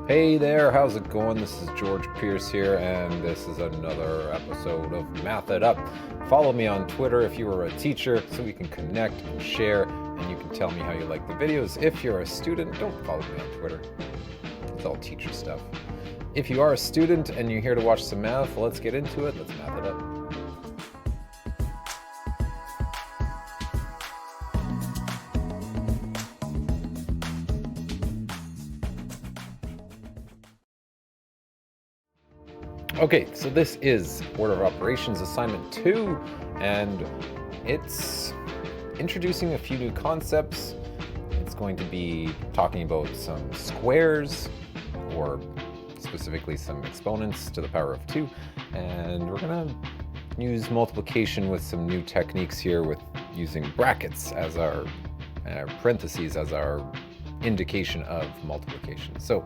Hey there, how's it going? This is George Pierce here, and this is another episode of Math It Up. Follow me on Twitter if you are a teacher so we can connect and share, and you can tell me how you like the videos. If you're a student, don't follow me on Twitter. It's all teacher stuff. If you are a student and you're here to watch some math, let's get into it. Let's math it up. Okay, so this is Order of Operations Assignment 2, and it's introducing a few new concepts. It's going to be talking about some squares, or specifically some exponents to the power of 2, and we're going to use multiplication with some new techniques here with using brackets as our parentheses as our indication of multiplication. So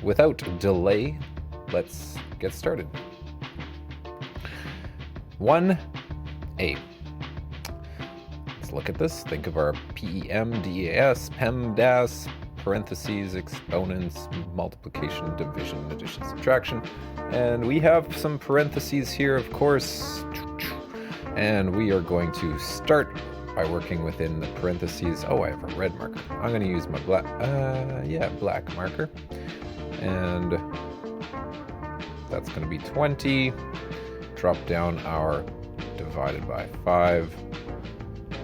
without delay, let's get started. 1a. Let's look at this. Think of our PEM, DAS, PEMDAS, parentheses, exponents, multiplication, division, addition, subtraction. And we have some parentheses here, of course. And we are going to start by working within the parentheses. Oh, I have a red marker. I'm going to use my black marker. And that's going to be 20. Drop down our divided by 5.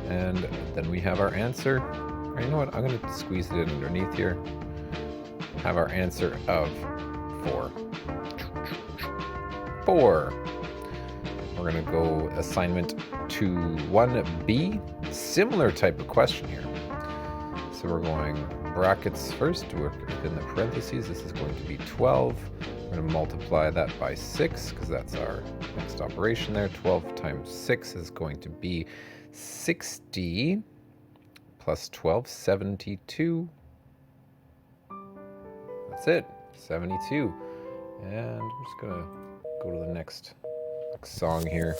And then we have our answer. Or you know what? I'm going to squeeze it in underneath here. Have our answer of 4. 4. We're going to go assignment to 1b. Similar type of question here. So we're going brackets first to work within the parentheses. This is going to be 12. We're going to multiply that by 6 because that's our next operation there. 12 times 6 is going to be 60 plus 12, 72. That's it, 72. And I'm just going to go to the next song here.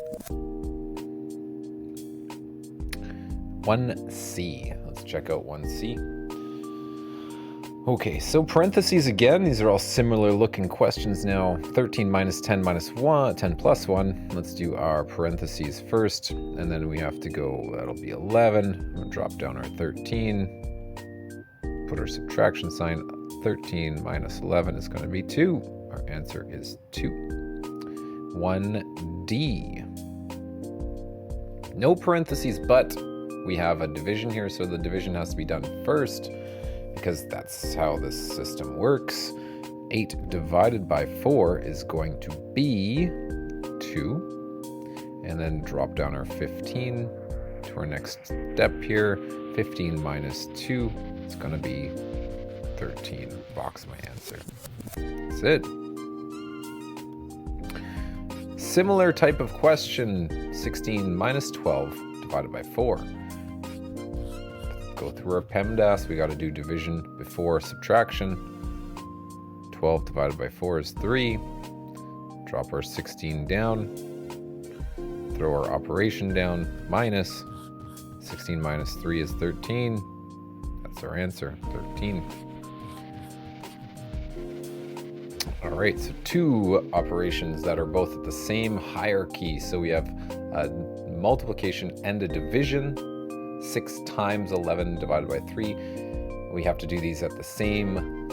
1C. Let's check out 1C. Okay, so parentheses again, these are all similar looking questions now. 13 minus 10 minus 1, 10 plus 1. Let's do our parentheses first, and then we have to go, that'll be 11. We'll drop down our 13, put our subtraction sign. 13 minus 11 is going to be 2. Our answer is 2. 1D. No parentheses, but we have a division here, so the division has to be done first, because that's how this system works. 8 divided by 4 is going to be 2. And then drop down our 15 to our next step here. 15 minus 2 is going to be 13. Box my answer. That's it. Similar type of question. 16 minus 12 divided by 4. Go through our PEMDAS, we got to do division before subtraction. 12 divided by 4 is 3. Drop our 16 down. Throw our operation down. Minus. 16 minus 3 is 13. That's our answer, 13. All right, so 2 operations that are both at the same hierarchy. So we have a multiplication and a division. 6 times 11 divided by 3. We have to do these at the same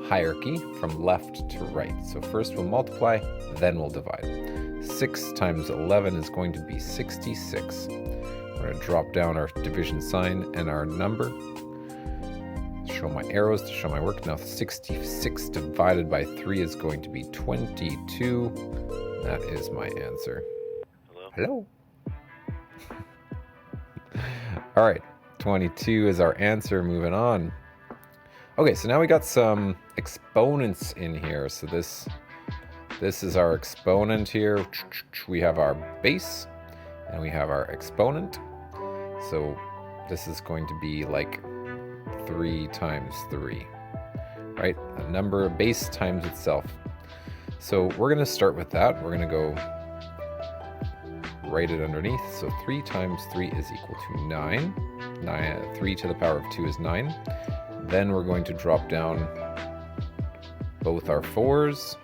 hierarchy from left to right. So first we'll multiply, then we'll divide. 6 times 11 is going to be 66. We're going to drop down our division sign and our number. Show my arrows to show my work. Now 66 divided by 3 is going to be 22. That is my answer. Hello. All right, 22 is our answer. Moving on. Okay, so now we got some exponents in here. So this is our exponent here. We have our base and we have our exponent. So this is going to be like 3 times 3, right? A number, a base times itself. So we're going to start with that. We're going to go write it underneath. So 3 times 3 is equal to 9. 3 to the power of 2 is 9. Then we're going to drop down Both are 4s,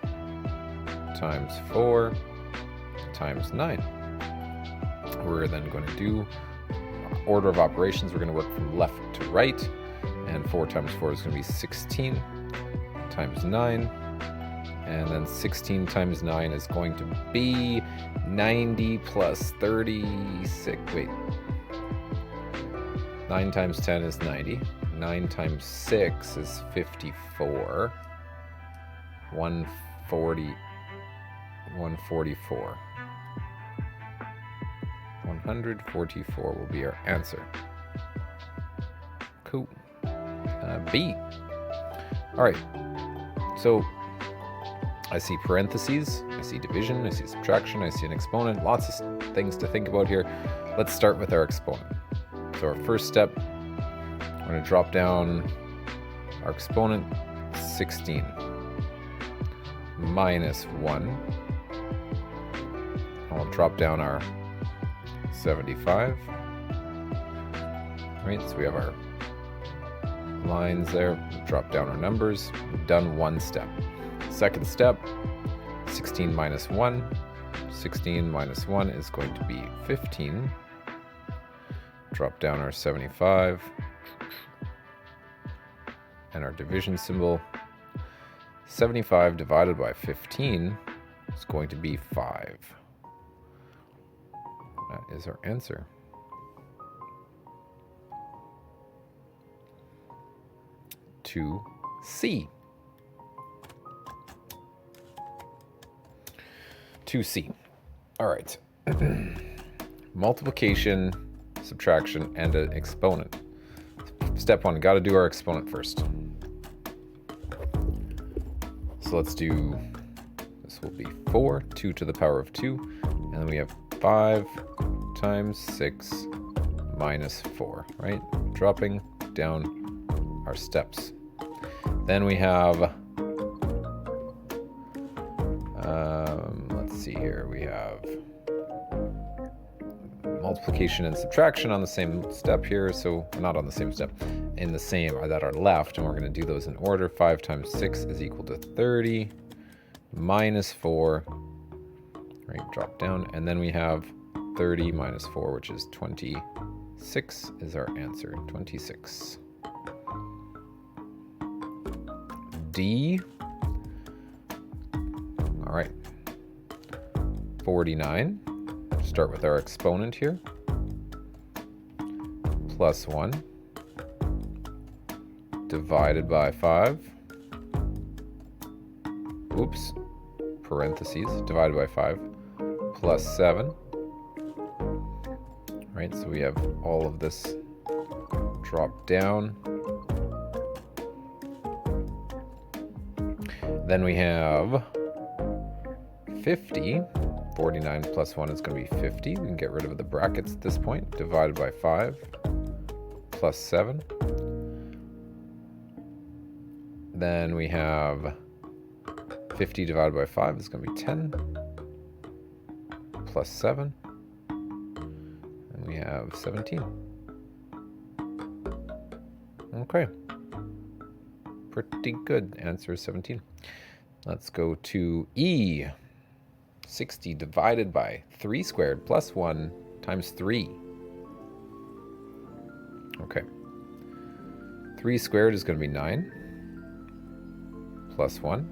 times 4, times 9. We're then going to do order of operations. We're going to work from left to right, and 4 times 4 is going to be 16 times 9, and then 16 times 9 is going to be 90 plus 36. Wait, 9 times 10 is 90. 9 times 6 is 54. 144. 144 will be our answer. Cool. B. All right. So I see parentheses, I see division, I see subtraction, I see an exponent. Lots of things to think about here. Let's start with our exponent. So our first step, we're going to drop down our exponent, 16 minus 1. I'll drop down our 75. Right, so we have our lines there. Drop down our numbers. We've done one step. Second step, 16 minus 1. 16 minus 1 is going to be 15. Drop down our 75 and our division symbol. 75 divided by 15 is going to be 5. That is our answer. To C. 2C. All right. Multiplication, subtraction, and an exponent. Step 1, got to do our exponent first. So let's do, this will be 4, 2 to the power of 2, and then we have 5 times 6 minus 4, right? Dropping down our steps. Then we have, let's see here, we have multiplication and subtraction on the same step here, so not on the same step, in the same, or that are left, and we're going to do those in order. 5 times 6 is equal to 30, minus 4, right, drop down, and then we have 30 minus 4, which is 26, is our answer, 26. D. All right. 49. Start with our exponent here. Plus 1. Divided by 5. Oops. Parentheses. Divided by 5. Plus 7. Right, so we have all of this drop down. Then we have 50. 49 plus 1 is going to be 50. We can get rid of the brackets at this point. Divided by 5 plus 7. Then we have 50 divided by 5 is going to be 10 plus 7. And we have 17. Okay. Pretty good. Answer is 17. Let's go to E. 60 divided by 3 squared plus 1 times 3. Okay. 3 squared is going to be 9 plus 1.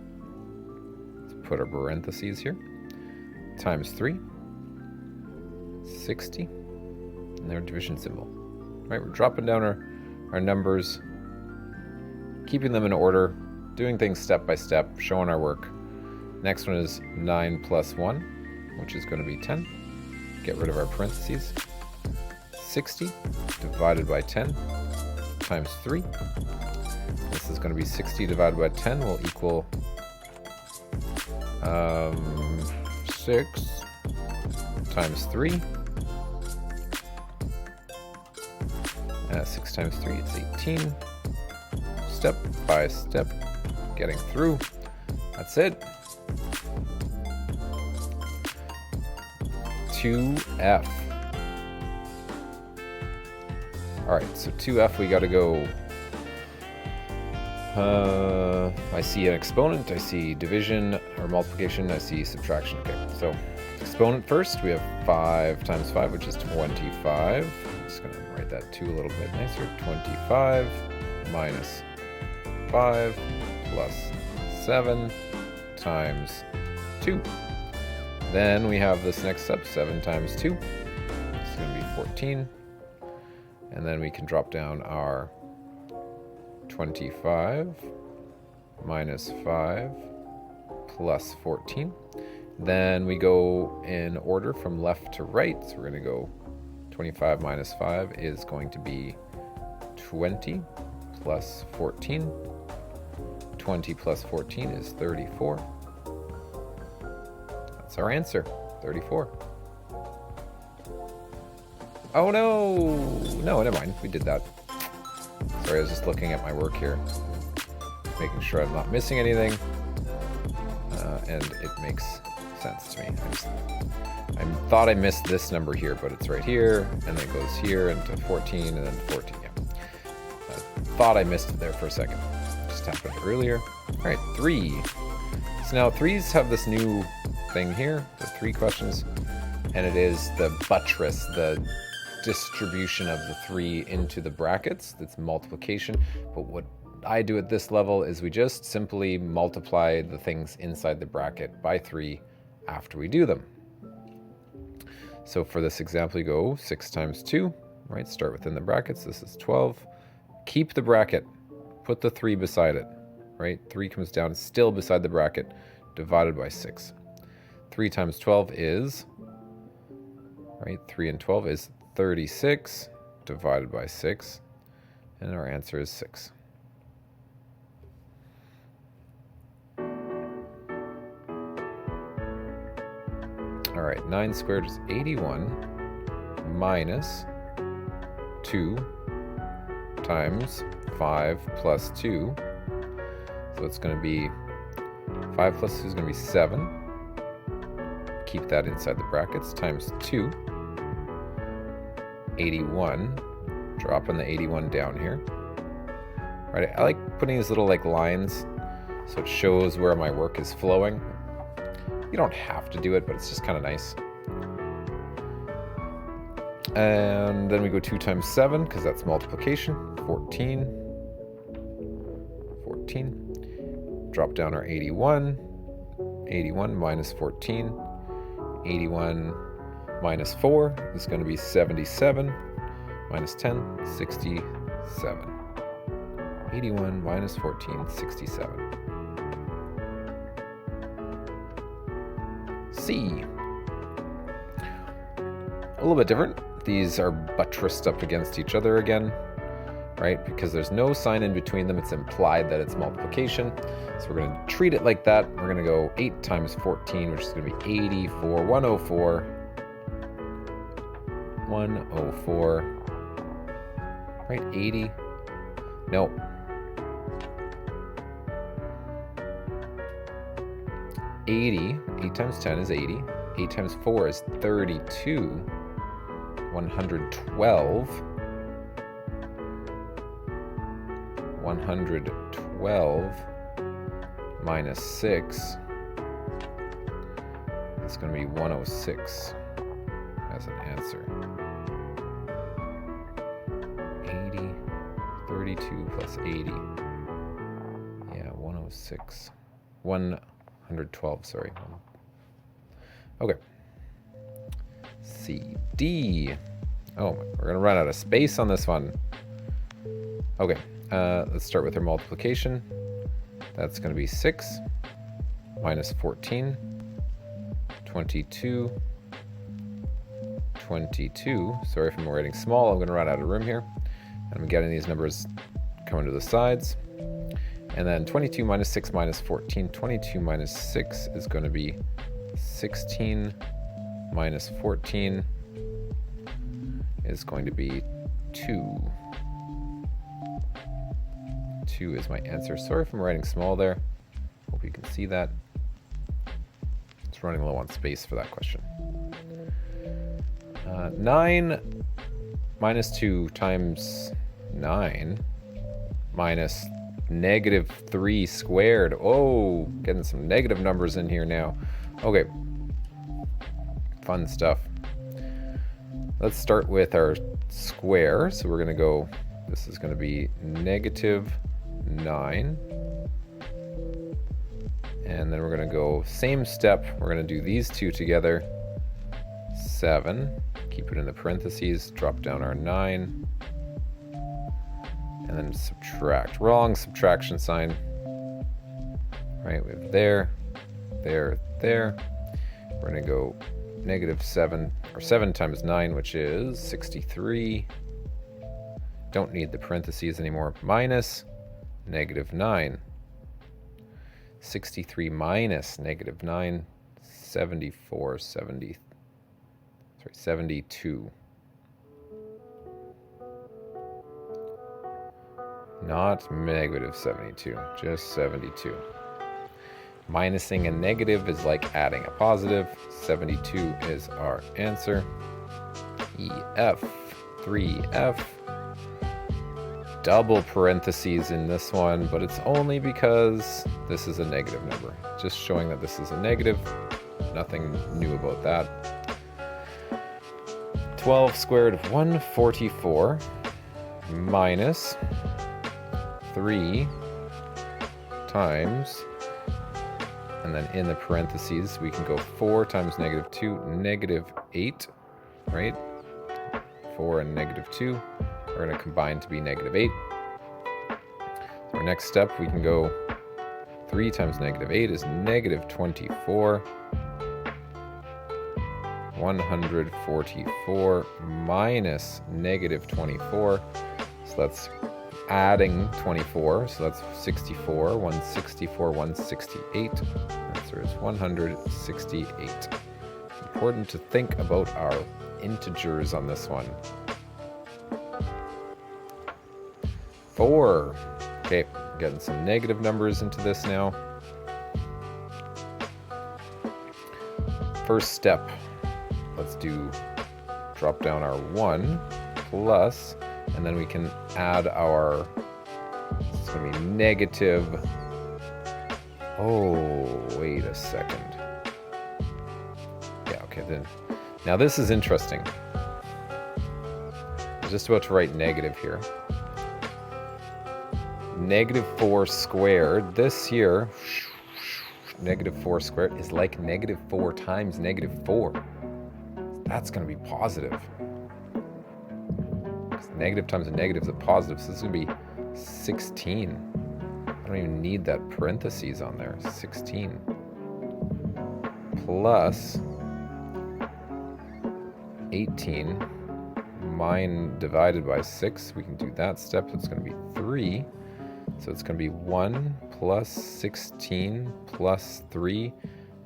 Let's put our parentheses here. Times 3. 60. And their division symbol. Right, we're dropping down our numbers, keeping them in order, doing things step by step, showing our work. Next one is 9 plus 1, which is going to be 10. Get rid of our parentheses. 60 divided by 10 times 3. This is going to be 60 divided by 10 will equal 6 times 3. 6 times 3 is 18. Step by step, getting through. That's it. 2F. All right, so 2F, we got to go I see an exponent, I see division or multiplication, I see subtraction. Okay, so exponent first, we have 5 times 5, which is 25. I'm just going to write that 2 a little bit nicer. 25 minus 5 plus 7 times 2. Then we have this next step, 7 times 2. It's going to be 14. And then we can drop down our 25 minus 5 plus 14. Then we go in order from left to right. So we're going to go 25 minus 5 is going to be 20 plus 14. 20 plus 14 is 34. That's our answer, 34. Oh no! No, never mind, we did that. Sorry, I was just looking at my work here, making sure I'm not missing anything, and it makes sense to me. I thought I missed this number here, but it's right here, and then it goes here into 14, and then 14, yeah. I thought I missed it there for a second. Just happened earlier. All right, 3. So now 3s have this new thing here, the 3 questions, and it is the buttress, the distribution of the 3 into the brackets. That's multiplication. But what I do at this level is we just simply multiply the things inside the bracket by 3 after we do them. So for this example, you go 6 times 2, right? Start within the brackets. This is 12. Keep the bracket. Put the 3 beside it, right? 3 comes down still beside the bracket, divided by 6. 3 times 12 is, right? 3 and 12 is 36 divided by 6, and our answer is 6. All right, 9 squared is 81 minus 2 times 5 plus 2. So it's going to be 5 plus 2 is going to be 7. Keep that inside the brackets, times 2. 81. Dropping the 81 down here. Right, I like putting these little like lines so it shows where my work is flowing. You don't have to do it, but it's just kind of nice. And then we go 2 times 7, because that's multiplication. 14. 14. Drop down our 81. 81 minus 14. 81 minus 4 is going to be 77. Minus 10, 67. 81 minus 14, 67. C. A little bit different. These are buttressed up against each other again, right? Because there's no sign in between them. It's implied that it's multiplication. So we're going to treat it like that. We're going to go 8 times 14, which is going to be 84, 104. 104. Right, 80. No. 80. 8 times 10 is 80. 8 times 4 is 32. 112. 112 minus 6 is going to be 106 as an answer. 80, 32 plus 80. Yeah, 106. 112, sorry. Okay. C, D. Oh, we're going to run out of space on this one. Okay, let's start with our multiplication. That's going to be 6 minus 14. 22. 22. Sorry if I'm writing small. I'm going to run out of room here. I'm getting these numbers coming to the sides. And then 22 minus 6 minus 14. 22 minus 6 is going to be 16 minus 14 is going to be 2. 2 is my answer. Sorry if I'm writing small there. Hope you can see that. It's running low on space for that question. 9 minus 2 times 9 minus negative 3 squared. Oh, getting some negative numbers in here now. Okay, fun stuff. Let's start with our square. So we're going to go, this is going to be negative 9. And then we're going to go same step. We're going to do these two together. 7. Keep it in the parentheses. Drop down our 9. And then subtract. Wrong subtraction sign. Right, we have there, there, there. We're going to go negative 7, or 7 times 9, which is 63. Don't need the parentheses anymore. Minus negative 9. 63 minus negative 9, 72. Not negative 72, just 72. Minusing a negative is like adding a positive. 72 is our answer. EF, 3F. Double parentheses in this one, but it's only because this is a negative number. Just showing that this is a negative. Nothing new about that. 12 squared of 144 minus 3 times, and then in the parentheses we can go 4 times negative 2, negative 8, right? 4 and negative 2 are going to combine to be negative 8. So our next step, we can go 3 times negative 8 is negative 24. 144 minus negative 24. So that's adding 24. So that's 64. 164, 168. Answer is 168. Important to think about our integers on this one. 4. Okay, getting some negative numbers into this now. First step, let's do drop down our 1 plus, and then we can add our, it's going to be negative, oh, wait a second. Yeah, okay, then. Now this is interesting. I'm just about to write negative here. Negative 4 squared, this here, negative 4 squared is like negative 4 times negative 4. That's going to be positive. Negative times a negative is a positive, so this is going to be 16. I don't even need that parentheses on there. 16 plus 18. Mine divided by 6. We can do that step. It's going to be 3. So it's going to be 1 plus 16 plus 3.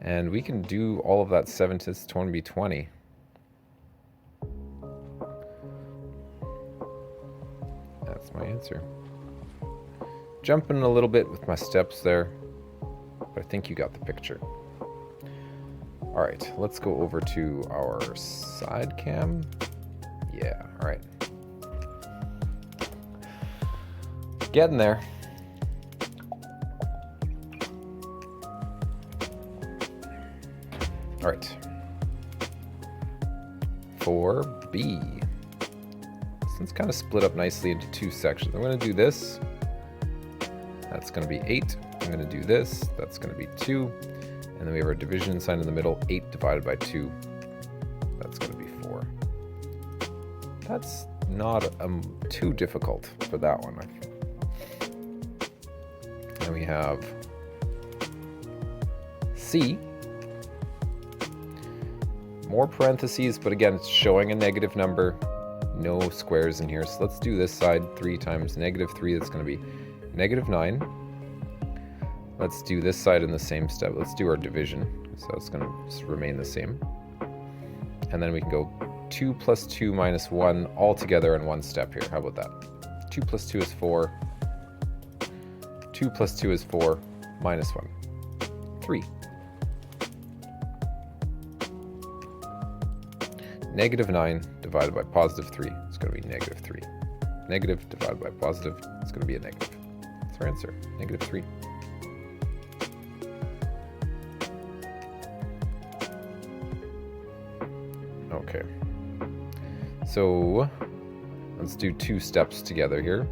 And we can do all of that 7 to it's going to be 20. That's my answer. Jumping a little bit with my steps there, but I think you got the picture. All right, let's go over to our side cam. Yeah, all right. Getting there. All right. 4B. So it's kind of split up nicely into 2 sections. I'm going to do this. That's going to be 8. I'm going to do this. That's going to be 2. And then we have our division sign in the middle. 8 divided by 2. That's going to be 4. That's not too difficult for that one. Then we have C. More parentheses, but again, it's showing a negative number. No squares in here. So let's do this side. 3 times negative 3. That's going to be negative 9. Let's do this side in the same step. Let's do our division. So it's going to remain the same. And then we can go 2 plus 2 minus 1 all together in one step here. How about that? 2 plus 2 is 4. 2 plus 2 is 4. Minus 1. 3. Negative 9 divided by positive 3 is going to be negative 3. Negative divided by positive is going to be a negative. That's our answer, -3. Okay. So let's do 2 steps together here.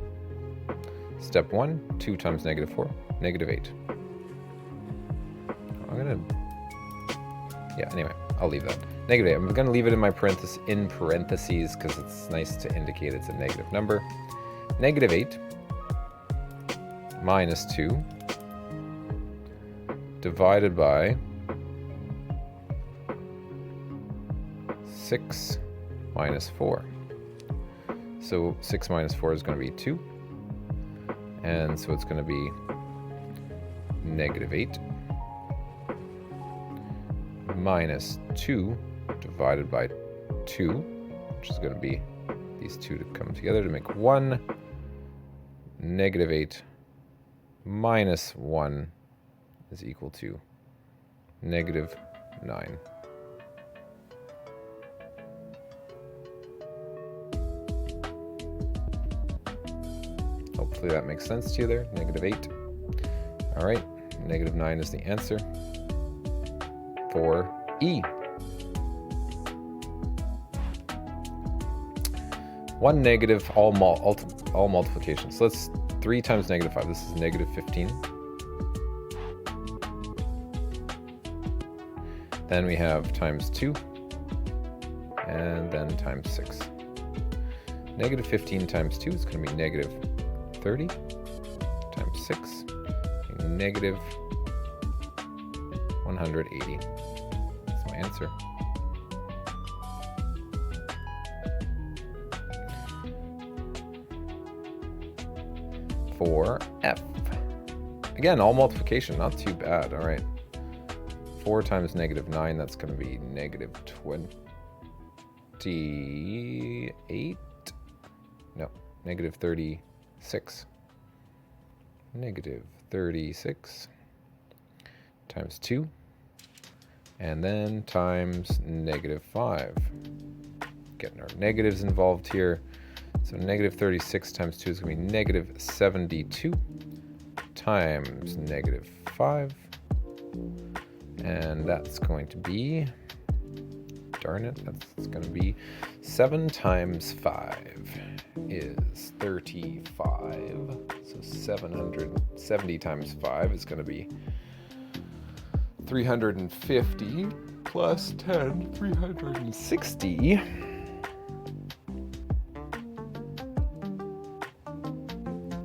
Step 1, 2 times -4, -8. Anyway, I'll leave that. -8. I'm going to leave it in my parentheses because it's nice to indicate it's a negative number. -8 minus 2 divided by 6 minus 4. So 6 minus 4 is going to be 2. And so it's going to be -8 minus 2 divided by 2, which is going to be these two to come together to make 1. -8 minus 1 is equal to -9. Hopefully that makes sense to you there. -8. All right, -9 is the answer for E. 1 negative all multiplication. So that's 3 times -5. This is -15. Then we have times 2, and then times 6. -15 times 2 is going to be -30 times 6, -180. That's my answer. For F. Again, all multiplication, not too bad. All right. 4 times -9, that's going to be -28. No, -36. -36 times 2, and then times -5. Getting our negatives involved here. So -36 times 2 is going to be -72 times -5. And that's going to be, darn it, that's going to be 7 times 5 is 35. So 770 times 5 is going to be 350 plus 10, 360.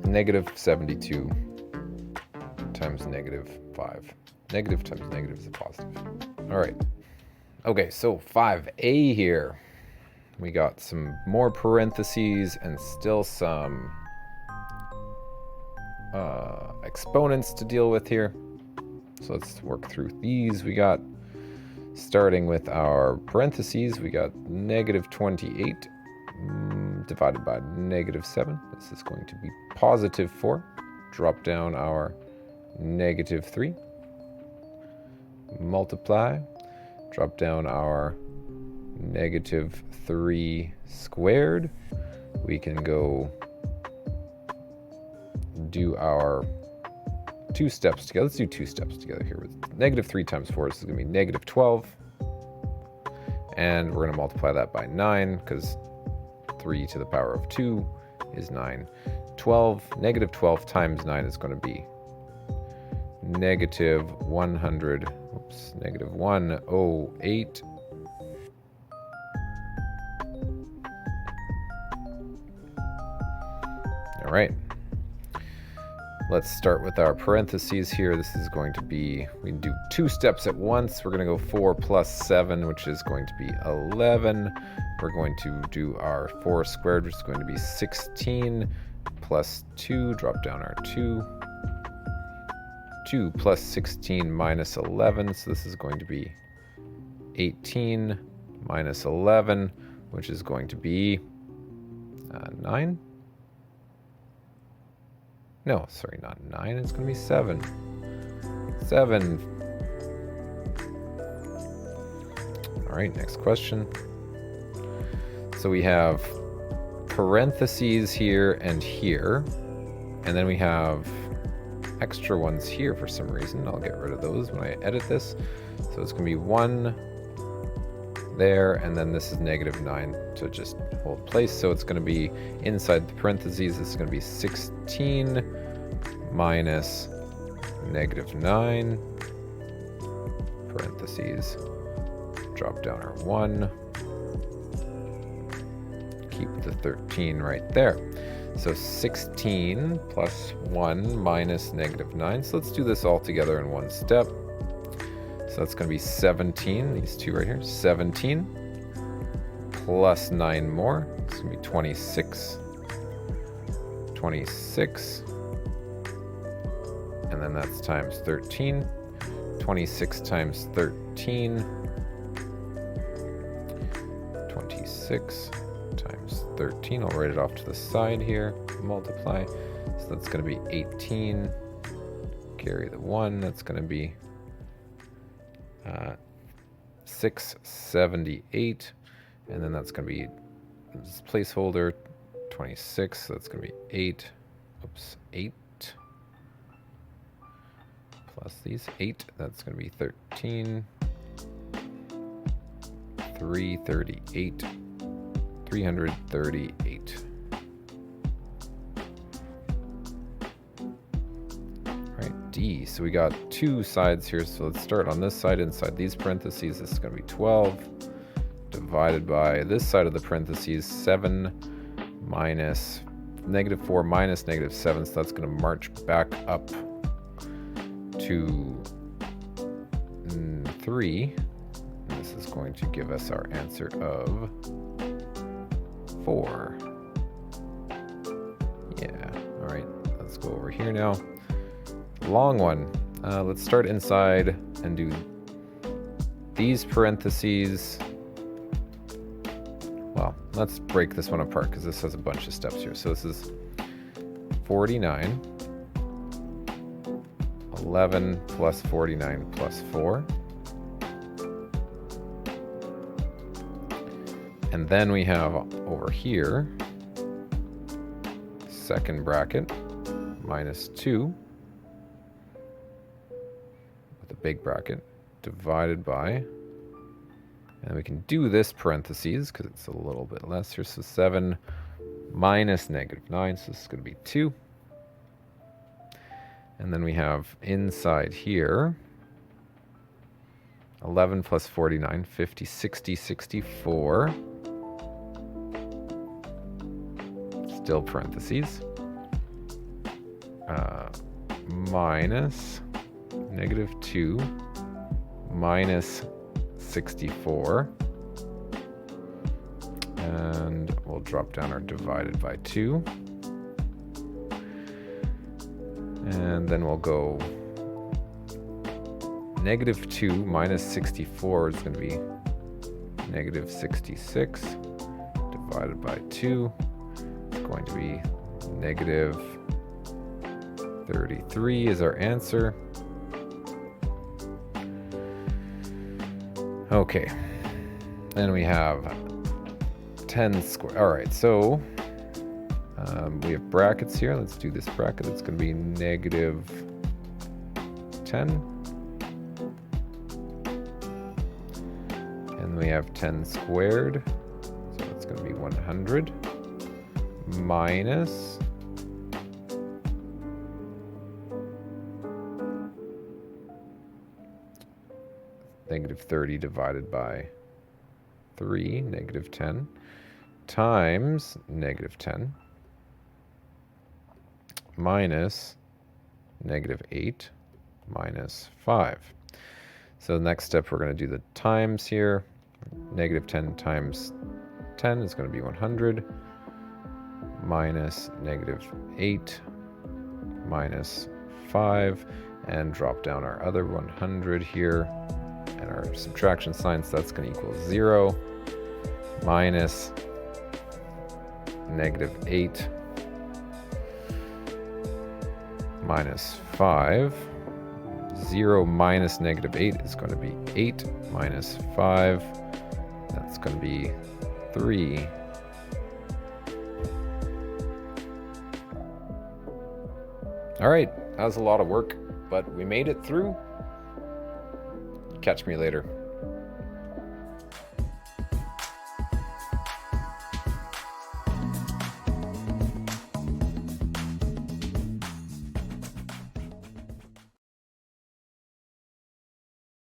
-72 times -5. Negative times negative is a positive. All right. Okay, so 5a here. We got some more parentheses and still some exponents to deal with here. So let's work through these. We got, starting with our parentheses, we got -28 divided by -7. This is going to be +4. Drop down our -3. Multiply. Drop down our -3 squared. We can go do our 2 steps together. Let's do 2 steps together here. With -3 times 4, this is going to be -12. And we're going to multiply that by 9, because 3 to the power of 2 is 9. -12 times 9 is going to be -108. All right. Let's start with our parentheses here. This is going to be, we can do 2 steps at once. We're going to go 4 plus 7, which is going to be 11. We're going to do our 4 squared, which is going to be 16 plus 2. Drop down our 2. 2 plus 16 minus 11. So this is going to be 18 minus 11, which is going to be 9. No, sorry, not 9. It's going to be 7. 7. All right, next question. So we have parentheses here and here. And then we have extra ones here for some reason. I'll get rid of those when I edit this. So it's going to be 1 there, and then this is -9 to just hold place. So it's going to be inside the parentheses. This is going to be 16 minus -9 parentheses. Drop down our 1. Keep the 13 right there. So 16 plus 1 minus -9. So let's do this all together in one step. So that's going to be 17, these two right here. 17 plus 9 more. It's going to be 26. 26. And then that's times 13. 26 times 13. 26 times 13. I'll write it off to the side here. Multiply. So that's going to be 18. Carry the 1. That's going to be 678. And then that's going to be this placeholder 26. So that's going to be 8. Oops, 8. Plus these 8. That's going to be 13. 338. 338. Right, D. So we got two sides here. So let's start on this side inside these parentheses. This is going to be 12 divided by this side of the parentheses, 7 minus -4 minus -7. So that's going to march back up to 3. And this is going to give us our answer of 4. Yeah, all right, let's go over here now. Long one. Let's start inside and do these parentheses. Well, let's break this one apart because this has a bunch of steps here. So this is 49. 11 plus 49 plus 4. And then we have over here, second bracket, minus 2, with a big bracket, divided by, and we can do this parentheses because it's a little bit less here, so 7 minus -9, so this is going to be 2. And then we have inside here, 11 plus 49, 50, 60, 64. Still parentheses. Minus -2 minus 64. And we'll drop down our divided by 2. And then we'll go -2 minus 64 is going to be -66 divided by 2. It's going to be -33 is our answer. Okay. Then we have 10 square. All right, so we have brackets here. Let's do this bracket. It's going to be -10. And we have 10 squared. So it's going to be 100 minus -30 divided by 3, -10, times -10 minus -8 minus 5. So the next step, we're going to do the times here. -10 times 10 is going to be 100 minus -8 minus 5, and drop down our other 100 here and our subtraction sign, so that's going to equal 0 minus -8 minus 5. 0 minus -8 is going to be 8 minus 5. That's going to be 3. All right, That was a lot of work, but we made it through. Catch me later.